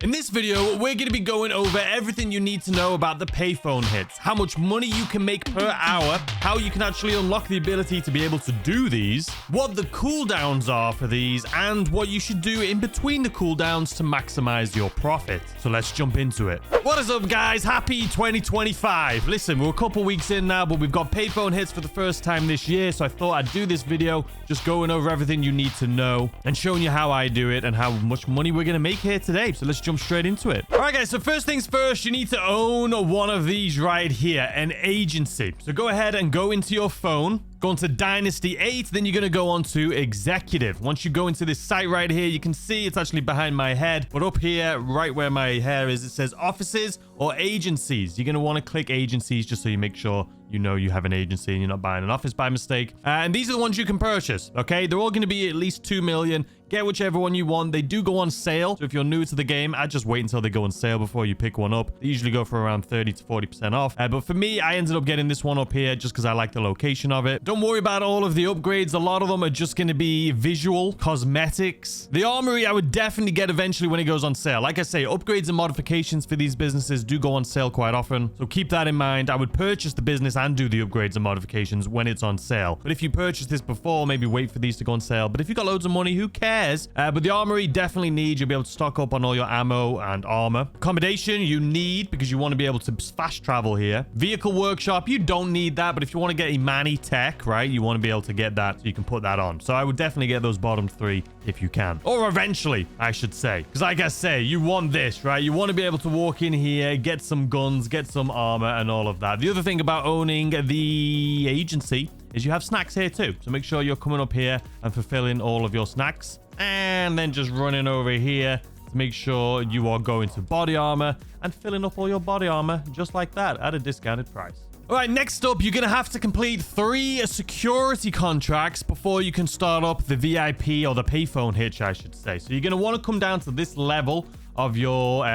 In this video, we're going to be going over everything you need to know about the payphone hits, how much money you can make per hour, how you can actually unlock the ability to be able to do these, what the cooldowns are for these, and what you should do in between the cooldowns to maximize your profit. So let's jump into it. What is up, guys? Happy 2025. Listen, we're a couple weeks in now, but we've got payphone hits for the first time this year, so I thought I'd do this video just going over everything you need to know and showing you how I do it and how much money we're going to make here today. So let's jump straight into it. All right, guys, so first things first, you need to own one of these right here, an agency. So go ahead and go into your phone, go into Dynasty 8, then you're going to go on to Executive. Once you go into this site right here, you can see it's actually behind my head, but up here, right where my hair is, it says offices or agencies. You're going to want to click agencies just so you make sure you know you have an agency and you're not buying an office by mistake. And these are the ones you can purchase, okay? They're all going to be at least 2 million. Get whichever one you want. They do go on sale. So if you're new to the game, I'd just wait until they go on sale before you pick one up. They usually go for around 30 to 40% off. But for me, I ended up getting this one up here just because I like the location of it. Don't worry about all of the upgrades. A lot of them are just going to be visual, cosmetics. The armory, I would definitely get eventually when it goes on sale. Like I say, upgrades and modifications for these businesses do go on sale quite often. So keep that in mind. I would purchase the business and do the upgrades and modifications when it's on sale. But if you purchase this before, maybe wait for these to go on sale. But if you've got loads of money, who cares? But the armory definitely needs, you'll be able to stock up on all your ammo and armor. Accommodation, you need because you want to be able to fast travel here. Vehicle workshop, you don't need that. But if you want to get Imani tech, right, you want to be able to get that so you can put that on. So I would definitely get those bottom three if you can. Or eventually, I should say. Because like I say, you want this, right? You want to be able to walk in here, get some guns, get some armor and all of that. The other thing about owning the agency is you have snacks here too. So make sure you're coming up here and fulfilling all of your snacks. And then just running over here to make sure you are going to body armor and filling up all your body armor just like that at a discounted price. All right, next up, you're going to have to complete 3 security contracts before you can start up the VIP or the payphone hitch, I should say. So you're going to want to come down to this level of your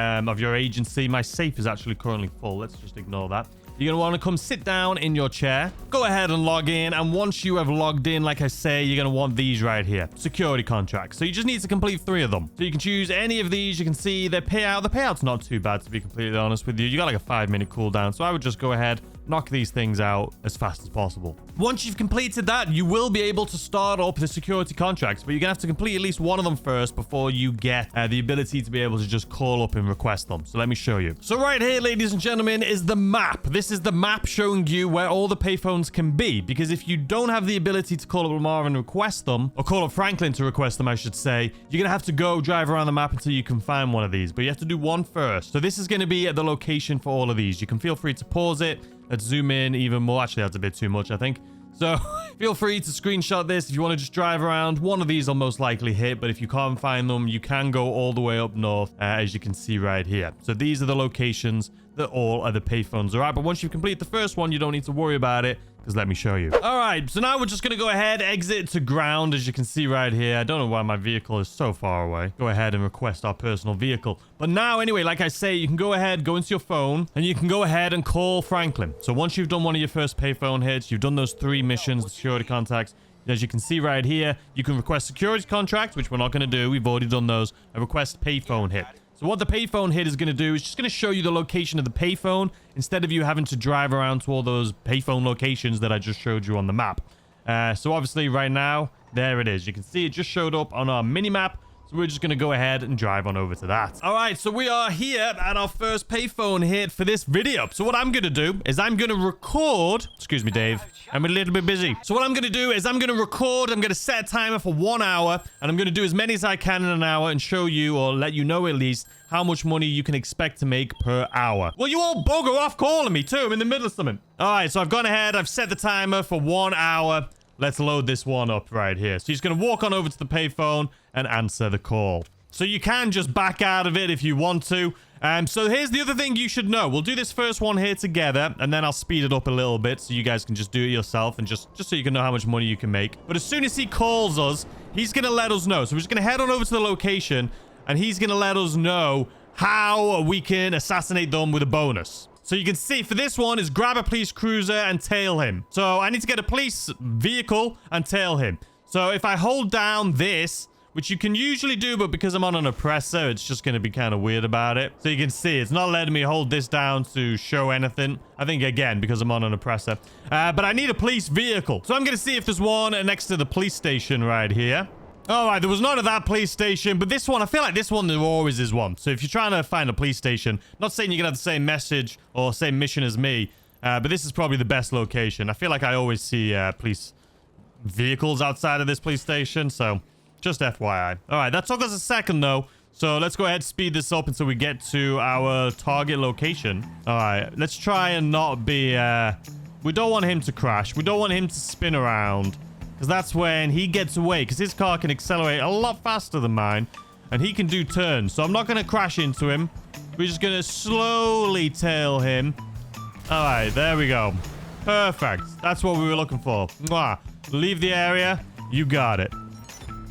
agency. My safe is actually currently full. Let's just ignore that. You're going to want to come sit down in your chair, go ahead and log in. And once you have logged in, like I say, you're going to want these right here, security contracts. So you just need to complete 3 of them. So you can choose any of these. You can see their payout. The payout's not too bad, to be completely honest with you. You got like a 5-minute cooldown. So I would just go ahead, knock these things out as fast as possible. Once you've completed that, you will be able to start up the security contracts, but you're gonna have to complete at least one of them first before you get the ability to be able to just call up and request them. So let me show you. So right here, ladies and gentlemen, is the map. This is the map showing you where all the payphones can be, because if you don't have the ability to call up Lamar and request them, or call up Franklin to request them, I should say, you're gonna have to go drive around the map until you can find one of these, but you have to do one first. So this is gonna be at the location for all of these. You can feel free to pause it. Let's zoom in even more. Actually, that's a bit too much, I think. So feel free to screenshot this if you want to just drive around. One of these will most likely hit, but if you can't find them, you can go all the way up north, as you can see right here. So these are the locations that all of the payphones are at. But once you've completed the first one, you don't need to worry about it, because let me show you. All right, so now we're just going to go ahead, exit to ground, as you can see right here. I don't know why my vehicle is so far away. Go ahead and request our personal vehicle. But now, anyway, like I say, you can go ahead, go into your phone, and you can go ahead and call Franklin. So once you've done one of your first payphone hits, you've done those 3 missions, the security contacts, as you can see right here, you can request security contracts, which we're not going to do. We've already done those, and request payphone hit. So what the payphone hit is going to do is just going to show you the location of the payphone instead of you having to drive around to all those payphone locations that I just showed you on the map. So obviously right now, there it is. You can see it just showed up on our mini map. So we're just going to go ahead and drive on over to that. All right, so we are here at our first payphone hit for this video. So what I'm going to do is I'm going to record. Excuse me, Dave. I'm a little bit busy. So what I'm going to do is I'm going to record. I'm going to set a timer for 1 hour. And I'm going to do as many as I can in an hour and show you, or let you know at least, how much money you can expect to make per hour. Well, you all bugger off calling me too. I'm in the middle of something. All right, so I've gone ahead. I've set the timer for 1 hour. Let's load this one up right here. So he's going to walk on over to the payphone and answer the call. So you can just back out of it if you want to. So here's the other thing you should know. We'll do this first one here together, and then I'll speed it up a little bit so you guys can just do it yourself and just so you can know how much money you can make. But as soon as he calls us, he's going to let us know. So we're just going to head on over to the location, and he's going to let us know how we can assassinate them with a bonus. So you can see for this one is grab a police cruiser and tail him. So I need to get a police vehicle and tail him. So if I hold down this, which you can usually do, but because I'm on an oppressor, it's just going to be kind of weird about it. So you can see it's not letting me hold this down to show anything. I think, again, because I'm on an oppressor. But I need a police vehicle. So I'm going to see if there's one next to the police station right here. All right, there was none at that police station, but this one, I feel like this one, there always is one. So if you're trying to find a police station, not saying you're going to have the same message or same mission as me, but this is probably the best location. I feel like I always see police vehicles outside of this police station, so just FYI. All right, that took us a second, though. So let's go ahead and speed this up until we get to our target location. All right, let's try and not be... we don't want him to crash. We don't want him to spin around. Because that's when he gets away. Because his car can accelerate a lot faster than mine. And he can do turns. So I'm not going to crash into him. We're just going to slowly tail him. All right, there we go. Perfect. That's what we were looking for. Mwah. Leave the area. You got it.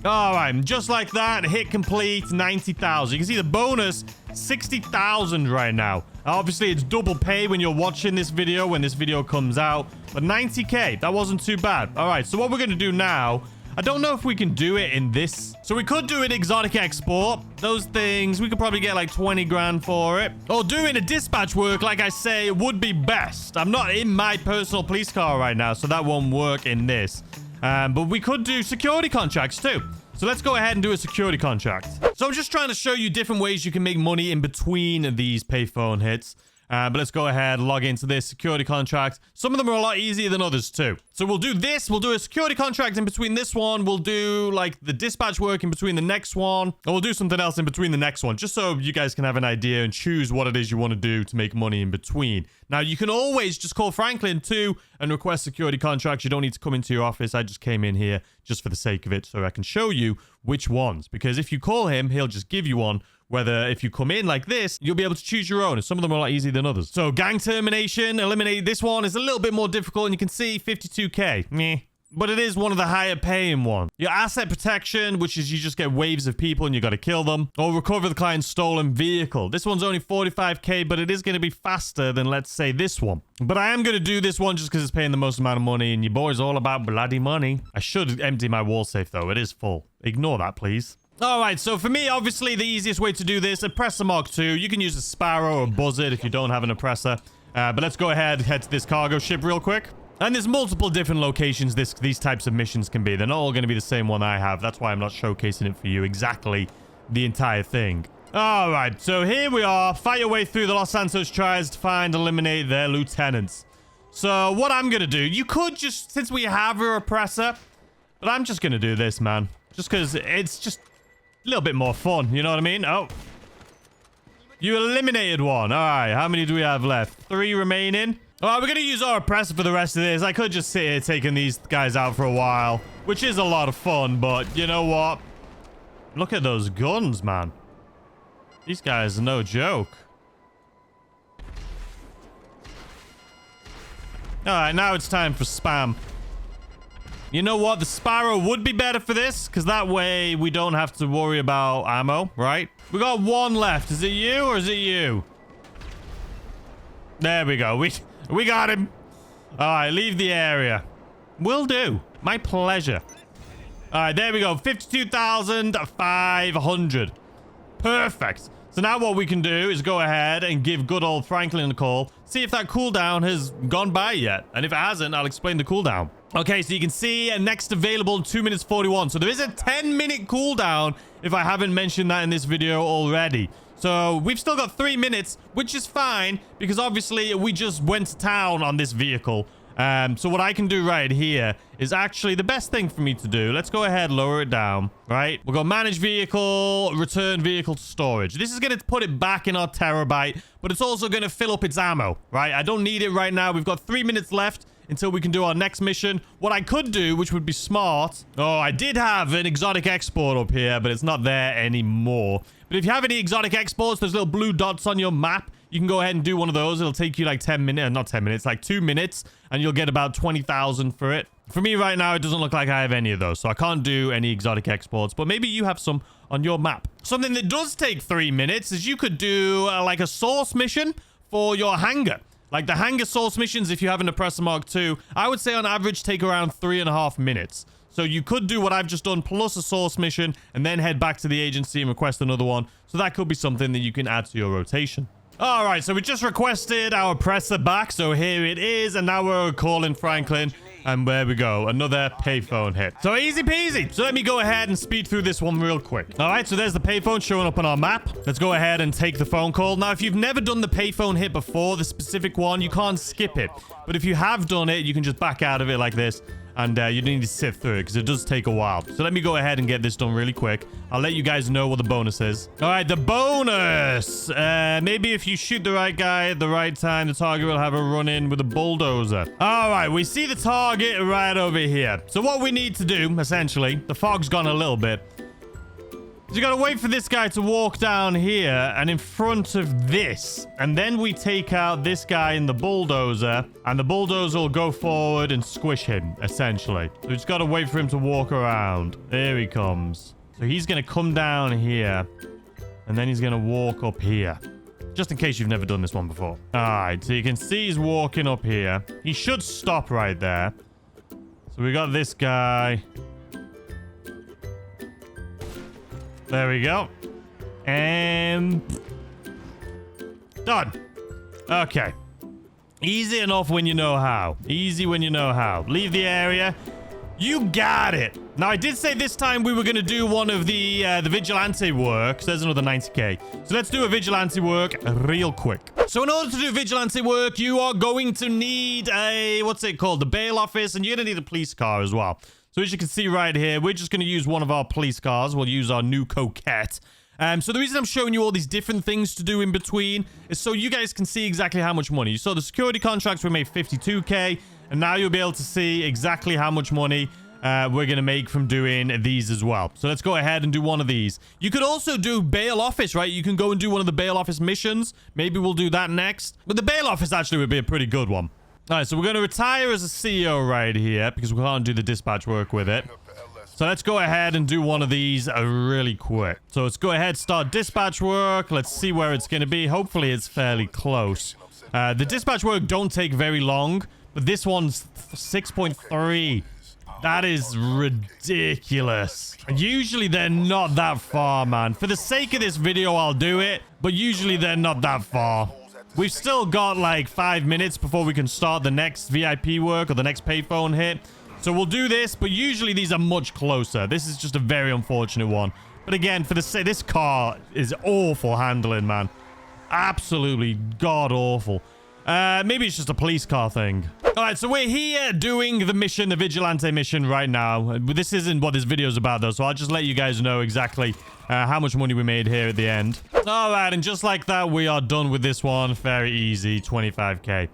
All right, just like that, hit complete, 90,000. You can see the bonus, 60,000 right now. Obviously, it's double pay when you're watching this video, when this video comes out. But 90K, that wasn't too bad. All right, so what we're going to do now, I don't know if we can do it in this. So we could do an exotic export. Those things, we could probably get like 20 grand for it. Or doing a dispatch work, like I say, would be best. I'm not in my personal police car right now, so that won't work in this. But we could do security contracts too. So let's go ahead and do a security contract. So I'm just trying to show you different ways you can make money in between these payphone hits. But let's go ahead and log into this security contract. Some of them are a lot easier than others too. So we'll do this. We'll do a security contract in between this one. We'll do like the dispatch work in between the next one. And we'll do something else in between the next one, just so you guys can have an idea and choose what it is you want to do to make money in between. Now, you can always just call Franklin too and request security contracts. You don't need to come into your office. I just came in here just for the sake of it so I can show you which ones. Because if you call him, he'll just give you one. Whether if you come in like this, you'll be able to choose your own. And some of them are a lot easier than others. So gang termination, eliminate this one is a little bit more difficult. And you can see 52K. Meh. But it is one of the higher paying ones. Your asset protection, which is you just get waves of people and you got to kill them. Or recover the client's stolen vehicle. This one's only 45K, but it is going to be faster than, let's say, this one. But I am going to do this one just because it's paying the most amount of money. And your boy's all about bloody money. I should empty my wall safe, though. It is full. Ignore that, please. All right, so for me, obviously, the easiest way to do this, Oppressor Mark II. You can use a Sparrow or a Buzzard if you don't have an Oppressor. But let's go ahead and head to this cargo ship real quick. And there's multiple different locations these types of missions can be. They're not all going to be the same one I have. That's why I'm not showcasing it for you exactly the entire thing. All right, so here we are. Fight your way through the Los Santos Triads to find, eliminate their lieutenants. So what I'm going to do, you could just, since we have a Oppressor, but I'm just going to do this, man. Just because it's just a little bit more fun, you know what I mean? Oh. You eliminated one. All right, how many do we have left? 3 remaining. All right, we're going to use our oppressor for the rest of this. I could just sit here taking these guys out for a while, which is a lot of fun, but you know what? Look at those guns, man. These guys are no joke. All right, now it's time for spam. You know what? The Sparrow would be better for this, because that way we don't have to worry about ammo, right? We got 1 left. Is it you or is it you? There we go. We got him. All right, leave the area. Will do. My pleasure. All right, there we go. 52,500. Perfect. So now what we can do is go ahead and give good old Franklin a call. See if that cooldown has gone by yet. And if it hasn't, I'll explain the cooldown. Okay, so you can see next available 2 minutes 41. So there is a 10-minute cooldown if I haven't mentioned that in this video already. So we've still got 3 minutes, which is fine because obviously we just went to town on this vehicle. So what I can do right here is actually the best thing for me to do. Let's go ahead, lower it down, right? We'll go manage vehicle, return vehicle to storage. This is going to put it back in our terabyte, but it's also going to fill up its ammo, right? I don't need it right now. We've got 3 minutes left until we can do our next mission. What I could do, which would be smart. Oh, I did have an exotic export up here, but it's not there anymore. But if you have any exotic exports, there's little blue dots on your map. You can go ahead and do one of those. It'll take you like 10 minutes, not 10 minutes, like 2 minutes, and you'll get about 20,000 for it. For me right now, it doesn't look like I have any of those, so I can't do any exotic exports, but maybe you have some on your map. Something that does take 3 minutes is you could do like a source mission for your hangar. Like the hangar source missions, if you have an Oppressor Mark II, I would say on average take around 3.5 minutes. So you could do what I've just done plus a source mission and then head back to the agency and request another one. So that could be something that you can add to your rotation. All right, so we just requested our presser back. So here it is. And now we're calling Franklin. And there we go. Another payphone hit. So easy peasy. So let me go ahead and speed through this one real quick. All right, so there's the payphone showing up on our map. Let's go ahead and take the phone call. Now, if you've never done the payphone hit before, the specific one, you can't skip it. But if you have done it, you can just back out of it like this. And you need to sift through it because it does take a while. So let me go ahead and get this done really quick. I'll let you guys know what the bonus is. All right, the bonus. Maybe if you shoot the right guy at the right time, the target will have a run-in with a bulldozer. All right, we see the target right over here. So what we need to do, essentially, the fog's gone a little bit. So you gotta wait for this guy to walk down here and in front of this. And then we take out this guy in the bulldozer. And the bulldozer will go forward and squish him, essentially. So we just gotta wait for him to walk around. There he comes. So he's gonna come down here. And then he's gonna walk up here. Just in case you've never done this one before. Alright, so you can see he's walking up here. He should stop right there. So we got this guy. There we go. And done. Okay. Easy enough when you know how. Easy when you know how. Leave the area. You got it. Now, I did say this time we were going to do one of the vigilante work. So there's another 90k. So let's do a vigilante work real quick. So in order to do vigilante work, you are going to need a, what's it called? The bail office. And you're going to need a police car as well. So as you can see right here, we're just going to use one of our police cars. We'll use our new Coquette. So the reason I'm showing you all these different things to do in between is so you guys can see exactly how much money. You saw the security contracts, we made 52k. And now you'll be able to see exactly how much money we're going to make from doing these as well. So let's go ahead and do one of these. You could also do bail office, right? You can go and do one of the bail office missions. Maybe we'll do that next. But the bail office actually would be a pretty good one. All right, so we're going to retire as a CEO right here because we can't do the dispatch work with it. So let's go ahead and do one of these really quick. So let's go ahead, start dispatch work. Let's see where it's going to be. Hopefully, it's fairly close. The dispatch work don't take very long, but this one's 6.3. That is ridiculous. Usually, they're not that far, man. For the sake of this video, I'll do it, but usually they're not that far. We've still got like 5 minutes before we can start the next VIP work or the next payphone hit. So we'll do this, but usually these are much closer. This is just a very unfortunate one. But again, for the this car is awful handling, man. Absolutely god-awful. Maybe it's just a police car thing. All right, so we're here doing the mission, the vigilante mission right now. This isn't what this video is about, though, so I'll just let you guys know exactly how much money we made here at the end. All right, and just like that, we are done with this one. Very easy, 25k.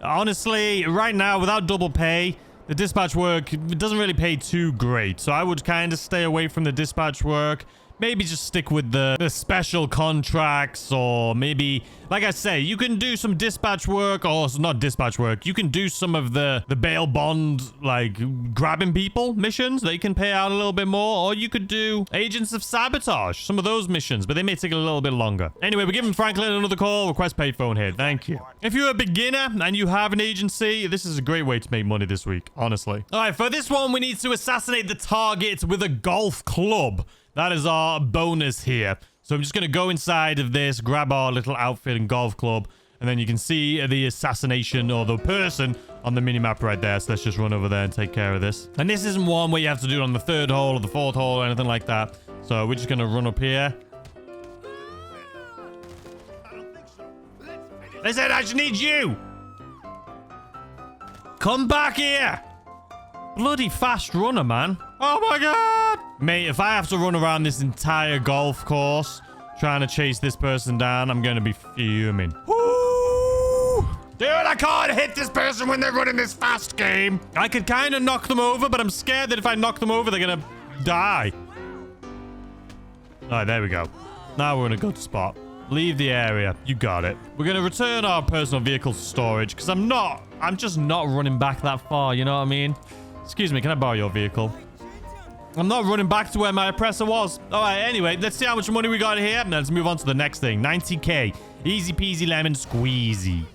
Honestly, right now, without double pay, the dispatch work, it doesn't really pay too great. So I would kind of stay away from the dispatch work. Maybe just stick with the special contracts, or maybe, like I say, you can do some dispatch work, or not dispatch work. You can do some of the bail bond, like grabbing people missions. They can pay out a little bit more, or you could do agents of sabotage, some of those missions, but they may take a little bit longer. Anyway, we're giving Franklin another call. Request payphone here. Thank you. If you're a beginner and you have an agency, this is a great way to make money this week, honestly. All right, for this one, we need to assassinate the target with a golf club. That is our bonus here. So I'm just going to go inside of this, grab our little outfit and golf club, and then you can see the assassination or the person on the minimap right there. So let's just run over there and take care of this. And this isn't one where you have to do it on the 3rd hole or the 4th hole or anything like that. So we're just going to run up here. Listen, I just need you. Come back here. Bloody fast runner, man. Oh my god. Mate, if I have to run around this entire golf course trying to chase this person down, I'm going to be fuming. Woo! Dude, I can't hit this person when they're running this fast game. I could kind of knock them over, but I'm scared that if I knock them over, they're going to die. All right, there we go. Now we're in a good spot. Leave the area. You got it. We're going to return our personal vehicle to storage because I'm just not running back that far. You know what I mean? Excuse me, can I borrow your vehicle? I'm not running back to where my oppressor was. All right, anyway, let's see how much money we got here. Now let's move on to the next thing. 90k. Easy peasy lemon squeezy.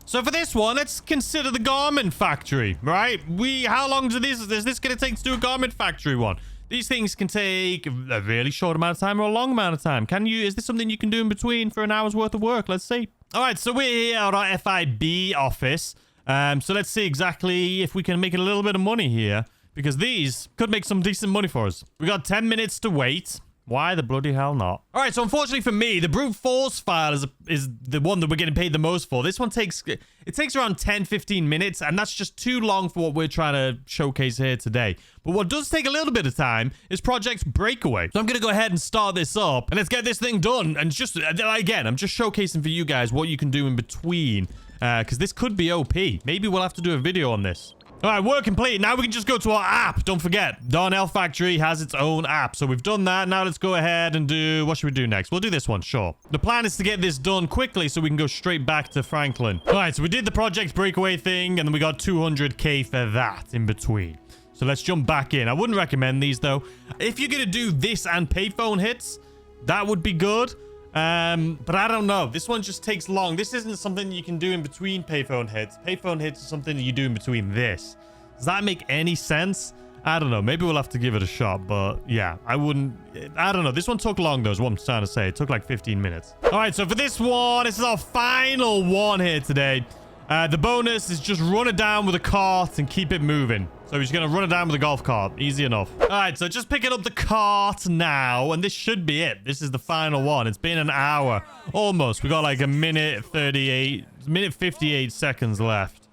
So for this one, let's consider the garment factory, right? How long is this going to take to do a garment factory one? These things can take a really short amount of time or a long amount of time. Is this something you can do in between for an hour's worth of work? Let's see. All right, so we're here at our FIB office. So let's see exactly if we can make a little bit of money here, because these could make some decent money for us. We got 10 minutes to wait. Why the bloody hell not? All right, so unfortunately for me, the brute force file is the one that we're getting paid the most for. This one takes around 10-15 minutes, and that's just too long for what we're trying to showcase here today. But what does take a little bit of time is Project Breakaway. So I'm going to go ahead and start this up, and let's get this thing done. And just, again, I'm just showcasing for you guys what you can do in between, because this could be OP. Maybe we'll have to do a video on this. All right, work complete. Now we can just go to our app. Don't forget, Darnell Factory has its own app. So we've done that. Now let's go ahead and do... What should we do next? We'll do this one, sure. The plan is to get this done quickly so we can go straight back to Franklin. All right, so we did the Project Breakaway thing, and then we got 200K for that in between. So let's jump back in. I wouldn't recommend these, though. If you're going to do this and payphone hits, that would be good. But I don't know. This one just takes long. This isn't something you can do in between payphone hits. Payphone hits is something that you do in between this. Does that make any sense? I don't know. Maybe we'll have to give it a shot, but yeah, I don't know. This one took long, though, is what I'm trying to say. It took like 15 minutes. All right, so for this one, this is our final one here today. The bonus is just run it down with a cart and keep it moving. So we're just going to run it down with a golf cart. Easy enough. All right, so just picking up the cart now, and this should be it. This is the final one. It's been an hour. Almost. We got like a minute 58 seconds left.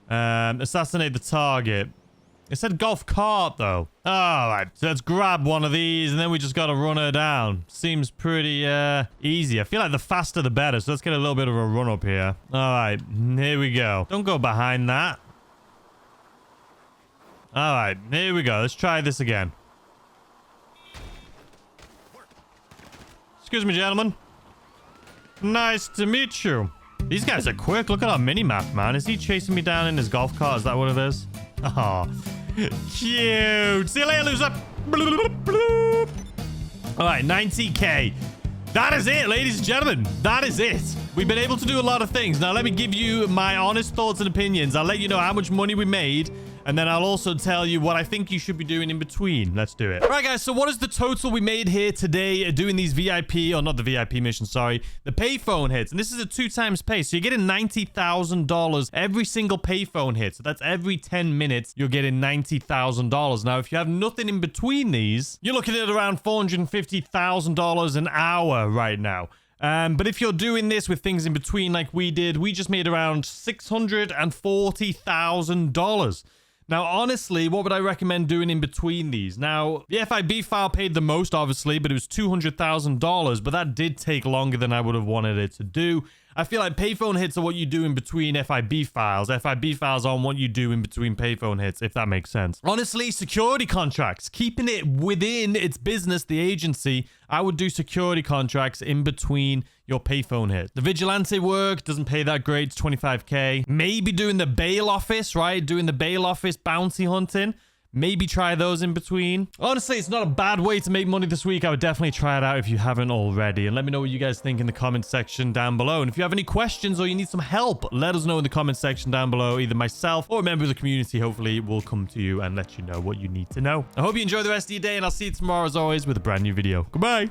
Assassinate the target. It said golf cart, though. All right, so let's grab one of these, and then we just got to run her down. Seems pretty easy. I feel like the faster, the better. So let's get a little bit of a run up here. All right, here we go. Don't go behind that. All right, here we go. Let's try this again. Excuse me, gentlemen. Nice to meet you. These guys are quick. Look at our mini-map, man. Is he chasing me down in his golf cart? Is that what it is? Oh, cute. See you later, loser. All right, 90K. That is it, ladies and gentlemen. That is it. We've been able to do a lot of things. Now, let me give you my honest thoughts and opinions. I'll let you know how much money we made, and then I'll also tell you what I think you should be doing in between. Let's do it. All right, guys. So what is the total we made here today doing these VIP, or not the VIP mission, sorry, the payphone hits? And this is a 2 times pay. So you're getting $90,000 every single payphone hit. So that's every 10 minutes, you're getting $90,000. Now, if you have nothing in between these, you're looking at around $450,000 an hour right now. But if you're doing this with things in between like we did, we just made around $640,000. Now, honestly, what would I recommend doing in between these? Now, the FIB file paid the most, obviously, but it was $200,000, but that did take longer than I would have wanted it to do. I feel like payphone hits are what you do in between FIB files. FIB files aren't what you do in between payphone hits, if that makes sense. Honestly, security contracts, keeping it within its business, the agency, I would do security contracts in between your payphone hits. The vigilante work doesn't pay that great. It's 25K. Maybe doing the bail office, right? Doing the bail office bounty hunting. Maybe try those in between. Honestly, it's not a bad way to make money this week. I would definitely try it out if you haven't already. And let me know what you guys think in the comment section down below. And if you have any questions or you need some help, let us know in the comment section down below. Either myself or a member of the community, hopefully, will come to you and let you know what you need to know. I hope you enjoy the rest of your day, and I'll see you tomorrow, as always, with a brand new video. Goodbye.